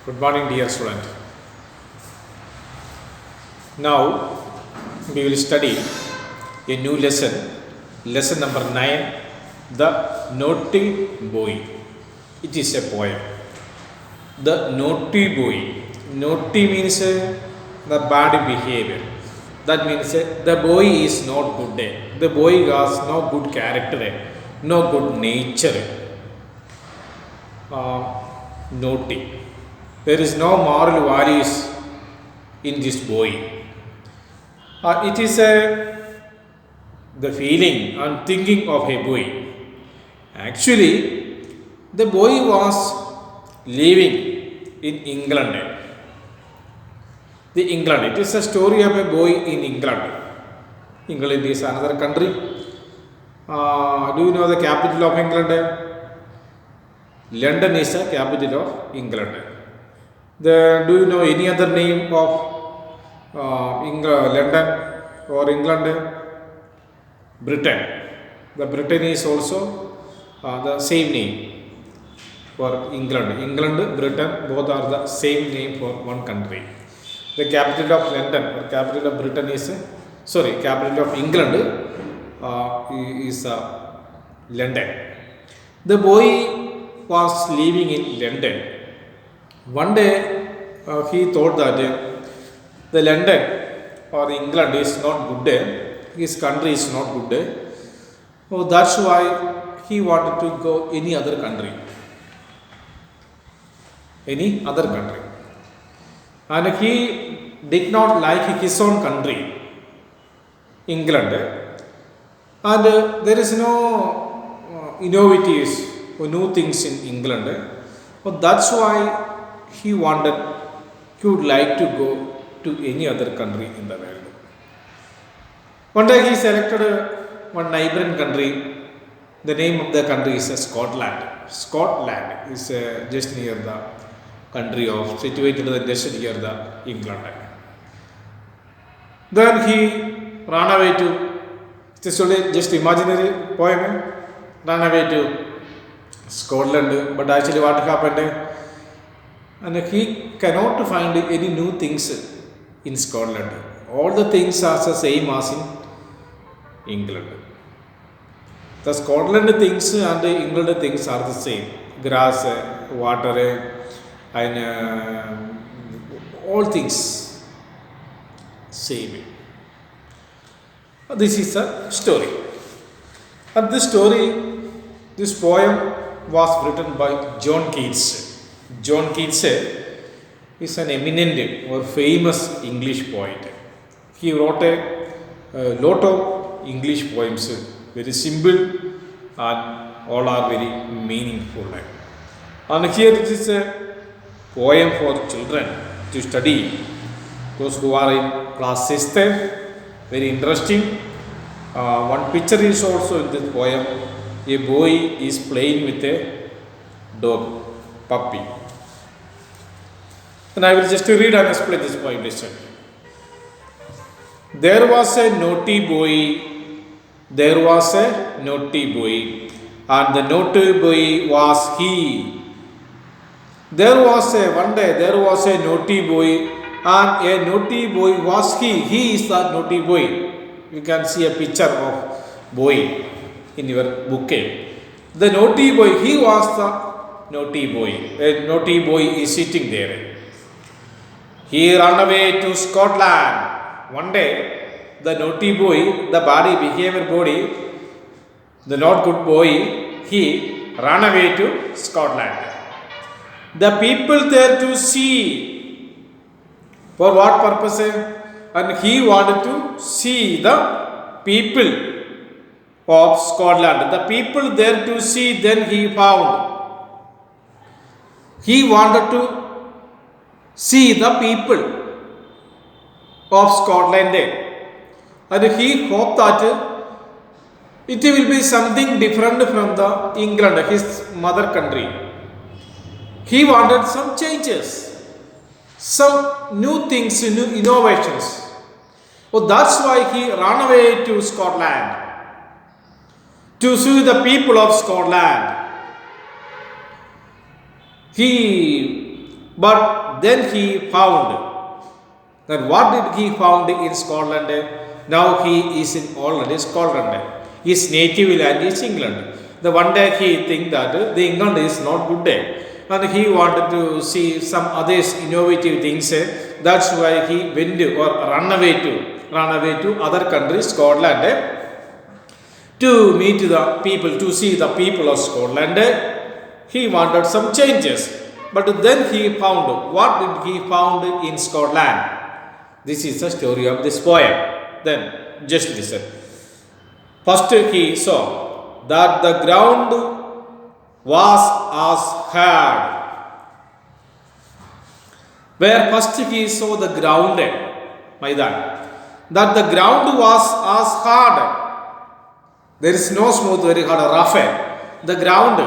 Good morning, dear student. Now we will study a new lesson, lesson number 9, The Naughty Boy. It is a poem. The Naughty Boy. Naughty means the bad behavior. That means the boy is not good. The boy has no good character, no good nature. Naughty. There is no moral values in this boy. It is the feeling and thinking of a boy. Actually, the boy was living in England. The England. It is a story of a boy in England. England is another country. Do you know the capital of England? London is the capital of England. Do you know any other name of London or England? Britain. The Britain is also the same name for England. England, Britain, both are the same name for one country. The capital of London or capital of Britain is capital of England is London. The boy was living in London. One day he thought that the London or England is not good, his country is not good. So that's why he wanted to go any other country. And he did not like his own country, England. And there is no innovatives or new things in England. So that's why he would like to go to any other country in the world. One day he selected one neighboring country. The name of the country is Scotland. Scotland is just near the country situated just near the England. Then he ran away to, just imaginary poem, ran away to Scotland, but actually what happened? And he cannot find any new things in Scotland. All the things are the same as in England. The Scotland things and the England things are the same. Grass, water, and all things same. This is a story. And this poem was written by John Keats. John Keats is an eminent or famous English poet. He wrote a lot of English poems, very simple and all are very meaningful. And here it is a poem for children to study. Those who are in class 6th, very interesting. One picture is also in this poem. A boy is playing with a dog, puppy. And I will just read and explain this poem. Listen. There was a naughty boy, and the naughty boy was he. One day there was a naughty boy, and a naughty boy was he. He is the naughty boy. You can see a picture of boy in your bouquet. The naughty boy, he was the naughty boy. A naughty boy is sitting there. He ran away to Scotland. One day, the naughty boy, the not good boy, he ran away to Scotland. The people there to see. For what purpose? And he wanted to see the people of Scotland. The people there to see, then he found. He wanted to see the people of Scotland, and he hoped that it will be something different from the England, his mother country. He wanted some changes, some new things, new innovations. So that's why he ran away to Scotland to see the people of Scotland. He But then he found. Then what did he found in Scotland? Now he is in already Scotland. His native land is England. The one day he think that the England is not good day, and he wanted to see some others innovative things. That's why he went or run away to other countries, Scotland, to meet the people, to see the people of Scotland. He wanted some changes, but then he found. What did he found in Scotland? This is the story of this poem. Then just listen. First he saw that the ground was as hard. Where first he saw the ground, Maidan, that the ground was as hard. There is no smooth, very hard, rough. The ground,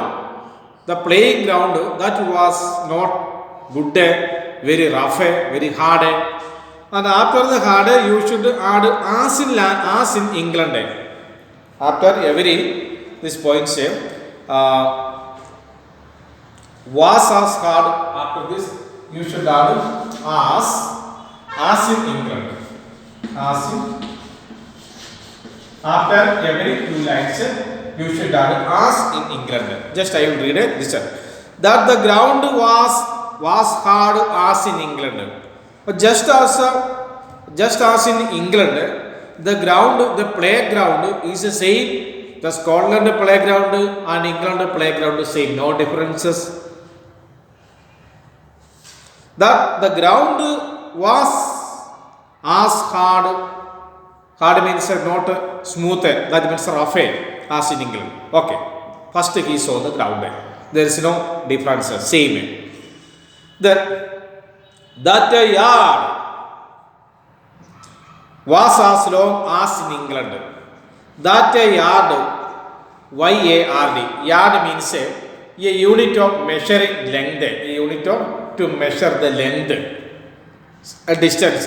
the playing ground, that was not good, very rough, very hard. And after the hard, you should add as in England. After every this point say was as hard. After this, you should add as in England. As in. After every two lines, you should add as in England. Just I will read it. This that the ground was hard as in England. But just as in England, the ground, the playground is the same. The Scotland playground and England playground same, no differences. That the ground was as hard. Hard means not smooth. That means rough as in England. Okay. First he saw the ground. There is no differences. Same. That yard was as long as in England. That yard, Y-A-R-D, yard means a unit of measuring length, a unit of to measure the length, a distance.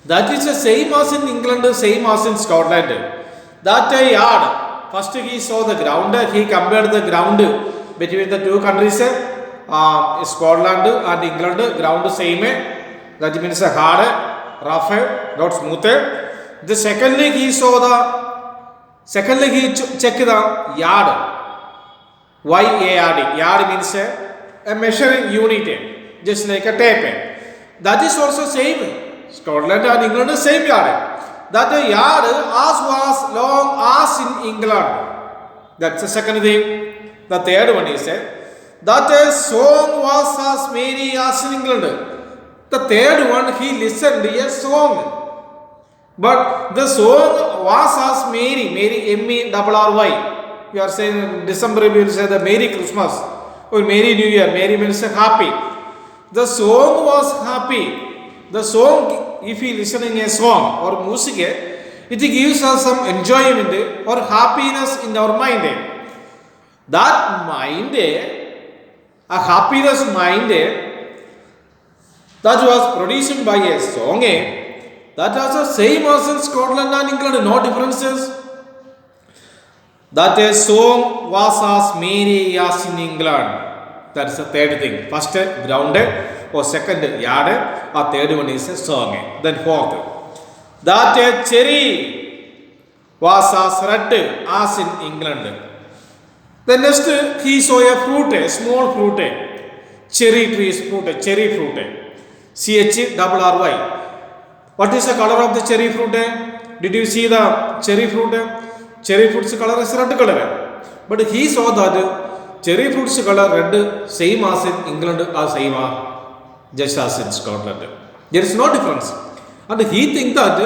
That is the same as in England, same as in Scotland. That yard, first he saw the ground, he compared the ground between the two countries. Scotland and England ground same, that means hard, rough, not smooth. The secondly he checked the yard, Y-A-R-D, yard means a measuring unit, just like a tape. That is also same. Scotland and England same yard. That the yard as was long as in England. That's the second thing. The third one is that a song was as merry as in England. The third one, he listened to a song. But the song was as merry, M-E-R-R-Y. You are saying December, we will say the Merry Christmas or Merry New Year. Merry means happy. The song was happy. The song, if you listening a song or music, it gives us some enjoyment or happiness in our mind. That mind, a happiness mind that was produced by a song, that was the same as in Scotland and England, no differences. That a song was as merry as in England. That's the third thing. First, grounded, or second, yard, or third one is a song. Then fourth, that a cherry was as red as in England. Then next, he saw a fruit, a small fruit, cherry trees fruit, cherry fruit, C-H-R-R-Y. What is the color of the cherry fruit? Did you see the cherry fruit? Cherry fruit's color is red color. But he saw that cherry fruit's color red, same as in England or same as just as in Scotland. There is no difference. And he think that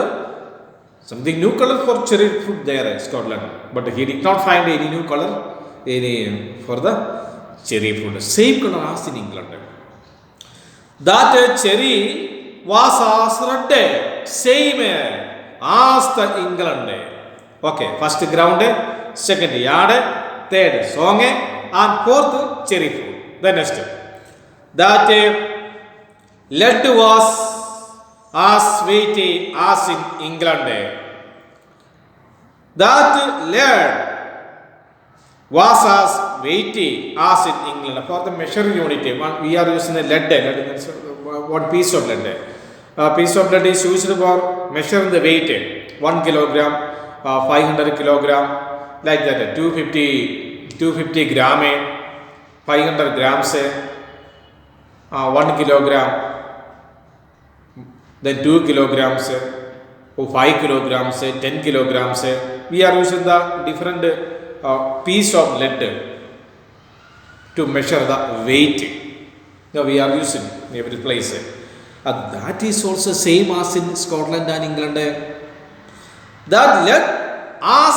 something new color for cherry fruit there in Scotland. But he did not find any new color for the cherry fruit. Same color as in England. That cherry was as red, same as the England. Okay, first ground, second yard, third song, and fourth cherry fruit. The next, that lead was as weighty as in England. That lead was as weighty as in England. For the measuring unit, we are using a lead. Lead means one piece of lead. A piece of lead is used for measuring the weight. 1 kilogram, 500 kilogram, like that. 250 gram, 500 grams, 1 kilogram, then 2 kilograms, 5 kilograms, 10 kilograms. We are using the different piece of lead to measure the weight. Now we are using in every place. That is also same as in Scotland and England. That lead as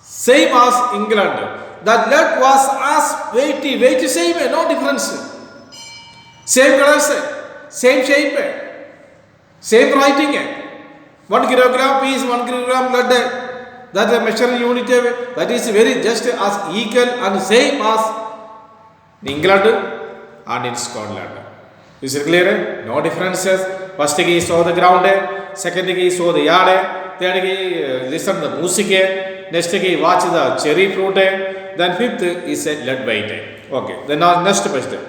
same as England. That lead was as weighty. Weight same, no difference. Same colors, same shape, same writing. 1 kilogram piece, 1 kilogram lead. That is a measuring unit. That is very just as equal and same as England and in Scotland. Is it clear? No differences. First he saw the ground. Second he saw the yard. Third he listened to the music. Next he watched the cherry fruit. Then fifth is a lead weight. Okay. Then next question.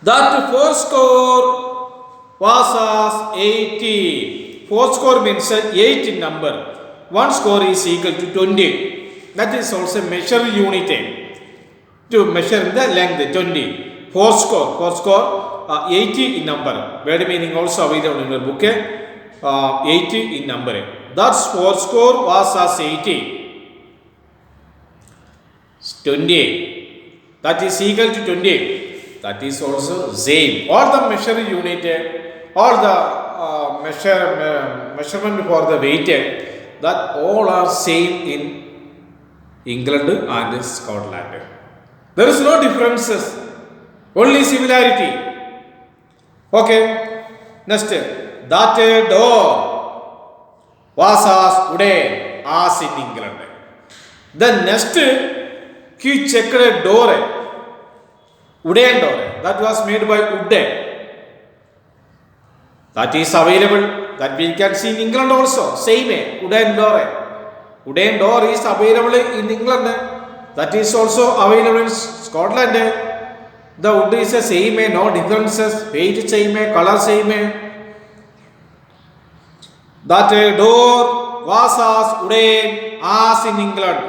That 4 score was as 80. 4 score means 8 in number. 1 score is equal to 20. That is also measure unit to measure the length 20. 4 score 80 in number. Word meaning also available in your book. 80 in number. That's 4 score was as 80. 28. That is equal to 28. That is also same. All the measure unit, all the measurement for the weight, that all are same in England and Scotland. There is no differences, only similarity. Okay, next, that door was as wooden as in England. The next, he checked a door, wooden door, that was made by wood. That is available, that we can see in England also, same wooden door. Wooden door is available in England, that is also available in Scotland. The wood is the same, no differences, weight same, color same. That door was as wooden as in England,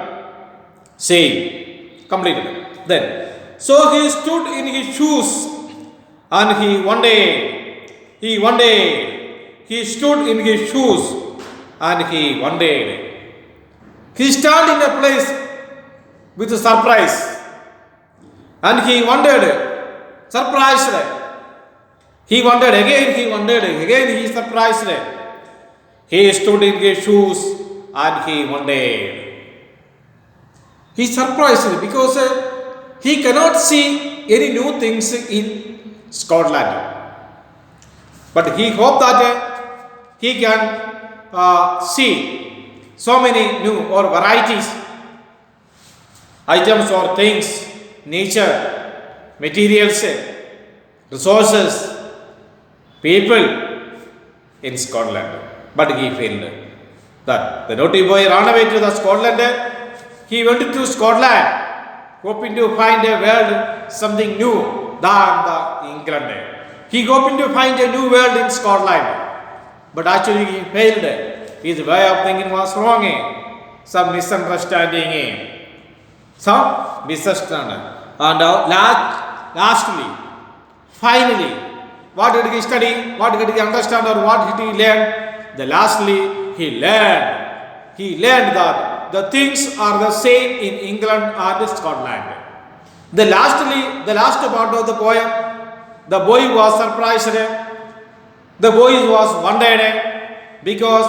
same, completed. Then, so he stood in his shoes and he wondered. He stood in his shoes and he wondered. He stood in a place with a surprise and he wondered, surprised. He wondered again, he surprised. He stood in his shoes and he wondered. He surprised because he cannot see any new things in Scotland. But he hoped that he can see so many new or varieties, items or things, nature, materials, resources, people in Scotland. But he failed. That the naughty boy ran away to the Scotland. He went to Scotland, hoping to find a world something new than the England. He hoping to find a new world in Scotland, but actually he failed. His way of thinking was wrong. Some misunderstanding. And lastly, finally, what did he study? What did he understand or what did he learn? Lastly, he learned that the things are the same in England and Scotland. The last part of the poem, the boy was surprised, the boy was wondered because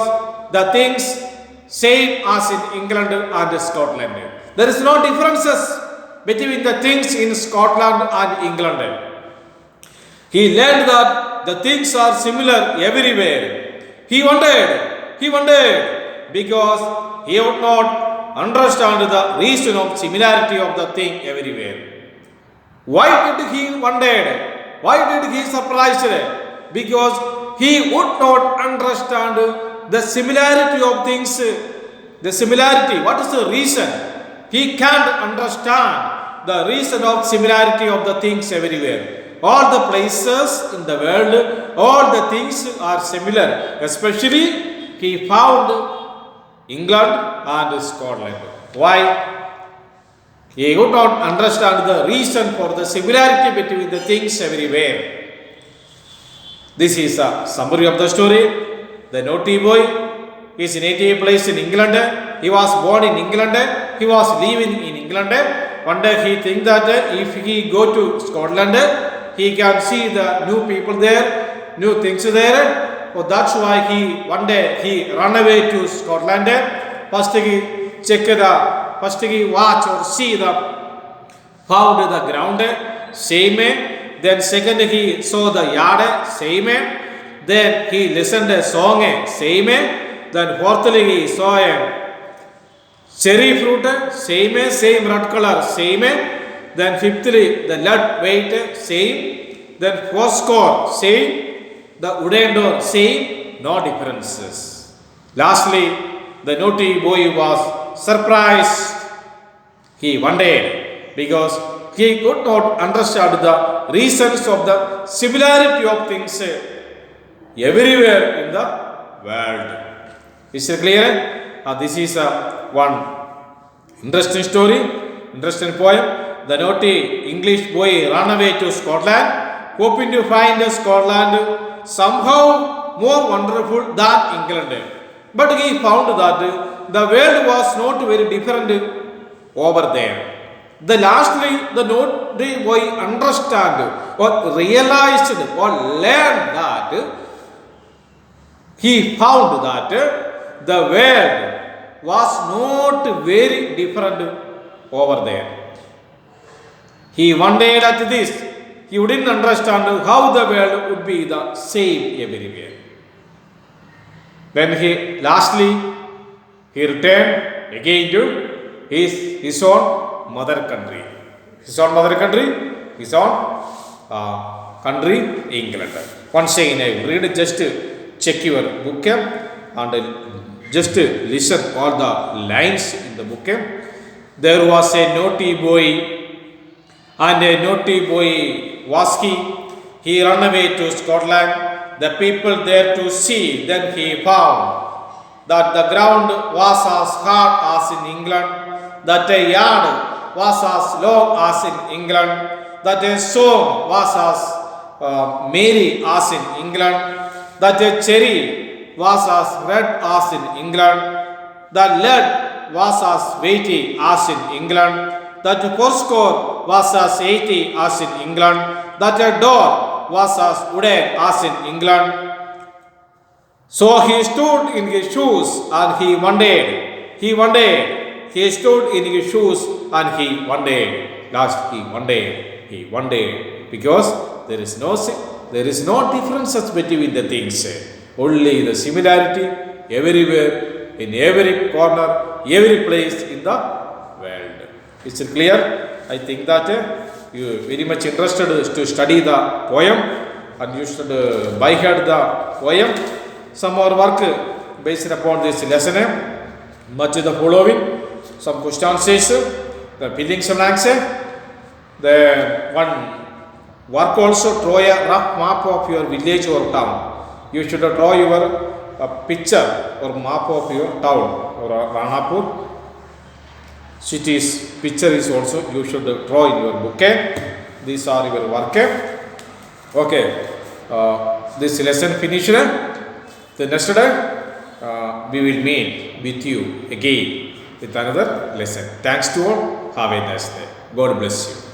the things same as in England and Scotland. There is no differences between the things in Scotland and England. He learned that the things are similar everywhere. He wondered because he would not understand the reason of similarity of the thing everywhere. Why did he wonder? Why did he surprised? Because he would not understand the similarity of things. The similarity, what is the reason? he can't understand the reason of similarity of the things everywhere. All the places in the world, all the things are similar. Especially, he found England and Scotland. Why? He could not understand the reason for the similarity between the things everywhere. This is a summary of the story. The naughty boy is native place in England. He was born in England. He was living in England. One day he think that if he go to Scotland, he can see the new people there, new things there. So that's why one day he run away to Scotland. First he watch or see found the ground, same. Then second he saw the yard, same. Then he listened a song, same. Then fourthly he saw a cherry fruit, same red color, same. Then fifthly the lead weight, same. Then fourscore, same. The wooden door, same. No differences. Lastly, the naughty boy was surprised. He wondered because he could not understand the reasons of the similarity of things everywhere in the world. Is it clear? This is one interesting story, interesting poem. The naughty English boy ran away to Scotland, hoping to find Scotland somehow more wonderful than England. But he found that the world was not very different over there. Lastly, the naughty boy understand or realized or learned that he found that the world was not very different over there. He wondered at this. He wouldn't understand how the world would be the same everywhere. Then lastly he returned again to his own mother country. His own mother country, his own country, England. Once again, I read, just check your book and just listen all the lines in the book. There was a naughty boy, and a naughty boy was he ran away to Scotland. The people there to see. Then he found that the ground was as hard as in England, that a yard was as long as in England, that a song was as merry as in England, that a cherry was as red as in England, that lead was as weighty as in England, that fourscore was as 80 as in England, that a door was as wooden as in England. So he stood in his shoes and he wondered. He stood in his shoes and he wondered. Last he wondered because there is no differences between the things. Only the similarity everywhere, in every corner, every place in the world. Is it clear? I think that you are very much interested to study the poem and you should by heart the poem. Some more work based upon this lesson. Much of the following. Some question answers, the filling some answer. The one work also, draw a rough map of your village or town. You should draw your picture or map of your town or Ranapur. City's picture is also you should draw in your book. These are your work. Okay, this lesson finished. The next day we will meet with you again with another lesson. Thanks to all. Have a nice day. God bless you.